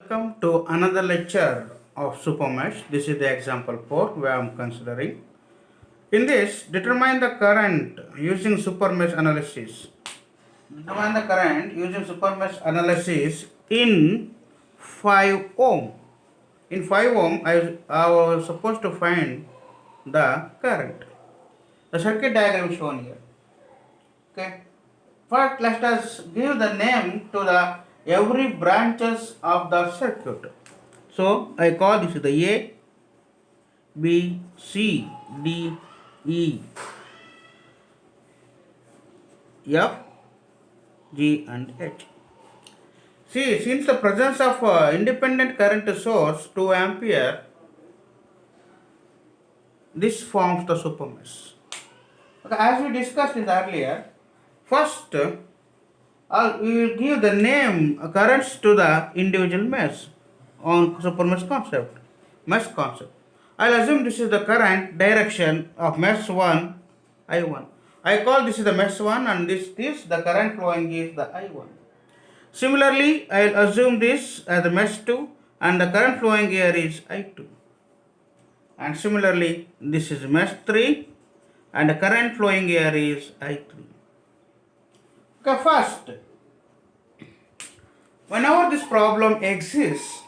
Welcome to another lecture of Supermesh. This is the example 4 where I am considering. In this, determine the current using supermesh analysis. Determine the current using supermesh analysis in 5 ohm. In 5 ohm, I was supposed to find the current. The circuit diagram is shown here. Okay. First, let us give the name to the every branches of the circuit. So I call this the A, B, C, D, E, F, G and H. See, since the presence of independent current source 2 ampere, this forms the supermesh. Okay, as we discussed in the earlier, first we will give the name currents to the individual mesh on supermesh concept, mesh concept. I'll assume this is the current direction of mesh 1, I1. I call this is the mesh 1 and this the current flowing is the I1. Similarly, I'll assume this as the mesh 2 and the current flowing here is I2. And similarly, this is mesh 3 and the current flowing here is I3. Okay, first, whenever this problem exists,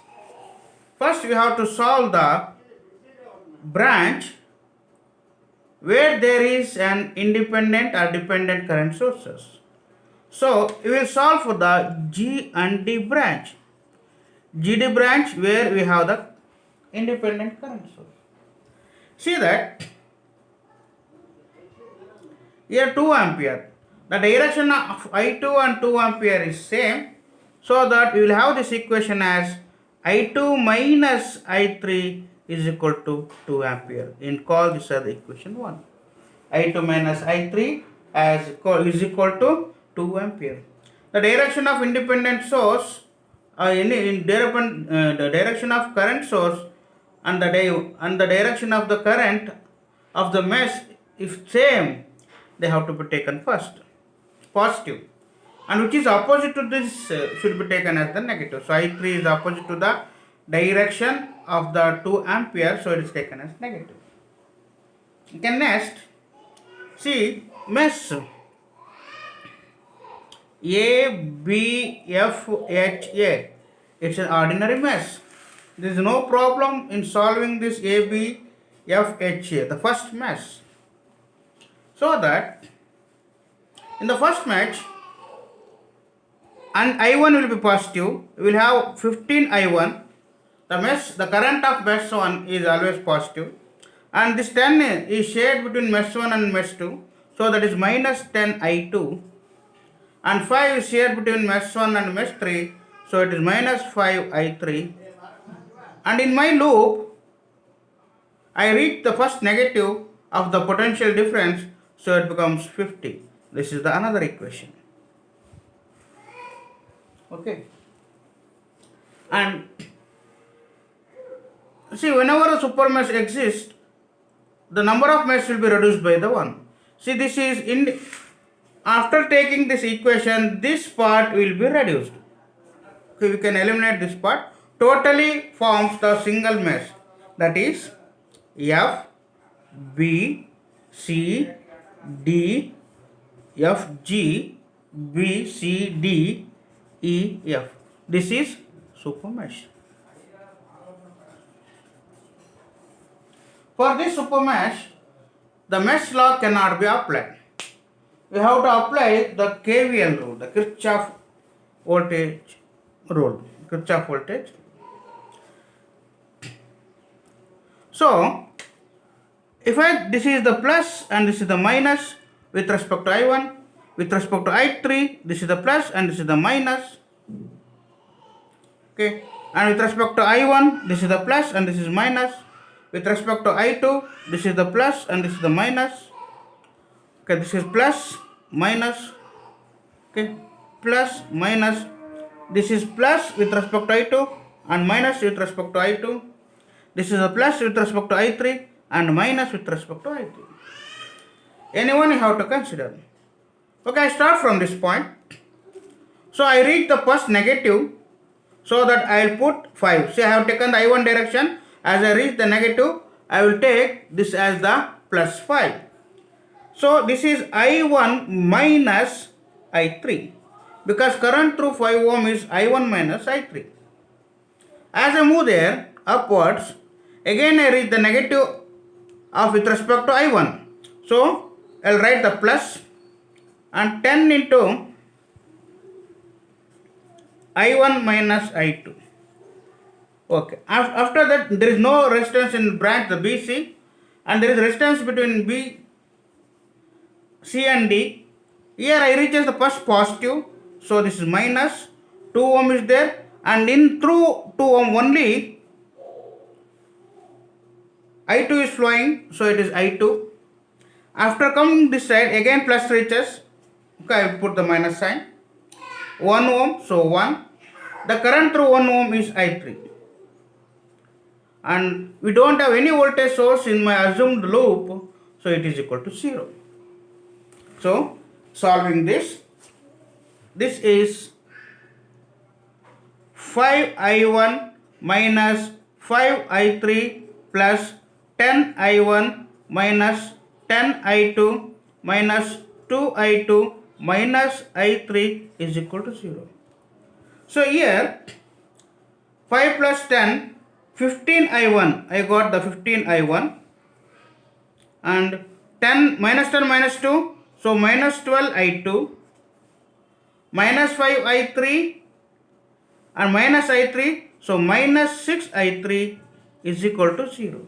first we have to solve the branch where there is an independent or dependent current sources. So we will solve for the G and D branch. GD branch where we have the independent current source. See that here 2 ampere. The direction of I2 and 2 ampere is same. So that we will have this equation as I2 minus I3 is equal to 2 ampere. In call this as the equation 1. I2 minus I3 is equal to 2 ampere. The direction of independent source, the direction of current source and the direction of the current of the mesh, if same, they have to be taken first, positive. And which is opposite to this should be taken as the negative. So I3 is opposite to the direction of the 2 ampere, so it is taken as negative. Okay, next, see mesh A, B, F, H, A. It's an ordinary mesh. There is no problem in solving this A, B, F, H, A, the first mesh. So that in the first mesh, and I1 will be positive, we will have 15 I1. The current of mesh 1 is always positive, and this 10 is shared between mesh 1 and mesh 2, so that is minus 10 I2, and 5 is shared between mesh 1 and mesh 3, so it is minus 5 I3, and in my loop, I reach the first negative of the potential difference, so it becomes 50. This is the another equation. Okay, and see, whenever a supermesh exists, the number of meshes will be reduced by the 1. See, this is after taking this equation, this part will be reduced. Okay, we can eliminate this part. Totally forms the single mesh, that is F, B, C, D, F, G, B, C, D, E, F. This is supermesh. For this supermesh, the mesh law cannot be applied. We have to apply the KVL rule, the Kirchhoff voltage rule. Kirchhoff voltage. So, this is the plus and this is the minus with respect to I1, with respect to I3, this is the plus and this is the minus. Okay, and with respect to I1, this is the plus and this is minus. With respect to I2, this is the plus and this is the minus. Okay, this is plus, minus. Okay, plus, minus. This is plus with respect to I2 and minus with respect to I2. This is a plus with respect to I3 and minus with respect to I3. Anyone you have to consider. Okay, I start from this point. So I reach the first negative So that I will put 5. See, I have taken the I1 direction. As I reach the negative, I will take this as the plus 5. So this is I1 minus I3, because current through 5 ohm is I1 minus I3. As I move there upwards, again I reach the negative of with respect to I1. So I'll write the plus and 10 into I1 minus I2. Okay. After that, there is no resistance in branch the BC, and there is resistance between B, C and D. Here I reaches the first positive, so this is minus 2 ohm is there, and in through 2 ohm only I2 is flowing, so it is I2. After coming this side, again plus reaches. Okay, I put the minus sign. 1 ohm, so 1. The current through 1 ohm is I3. And we don't have any voltage source in my assumed loop, so it is equal to 0. So solving this is 5I1 minus 5I3 plus 10I1 minus 10I2 minus 2I2 minus I3 is equal to 0. So here 5 plus 10, 15I1, I got the 15I1, and 10 minus 10 minus 2, so minus 12I2, minus 5I3 and minus I3, so minus 6I3 is equal to 0.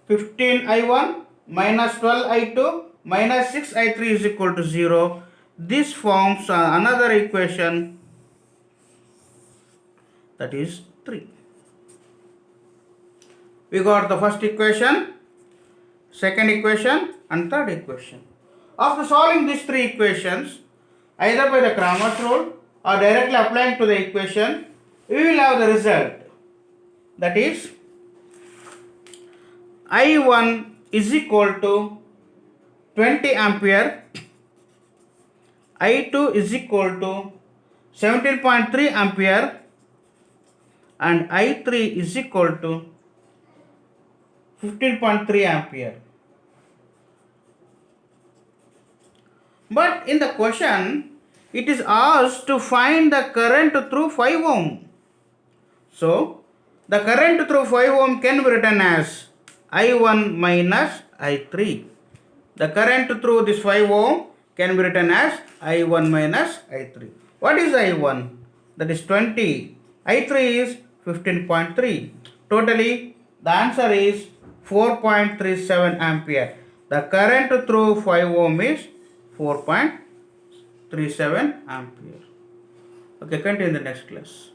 15I1 minus 12I2 minus 6I3 is equal to 0. This forms another equation, that is 3. We got the first equation, second equation and third equation. After solving these 3 equations, either by the Cramer's rule or directly applying to the equation, we will have the result, that is I1 is equal to 20 ampere, I2 is equal to 17.3 ampere, and I3 is equal to 15.3 ampere. But in the question, it is asked to find the current through 5 ohm. So the current through 5 ohm can be written as I1 minus I3. The current through this 5 ohm can be written as I1 minus I3. What is I1? That is 20. I3 is 15.3. Totally, the answer is 4.37 ampere. The current through 5 ohm is 4.37 ampere. Okay, continue in the next class.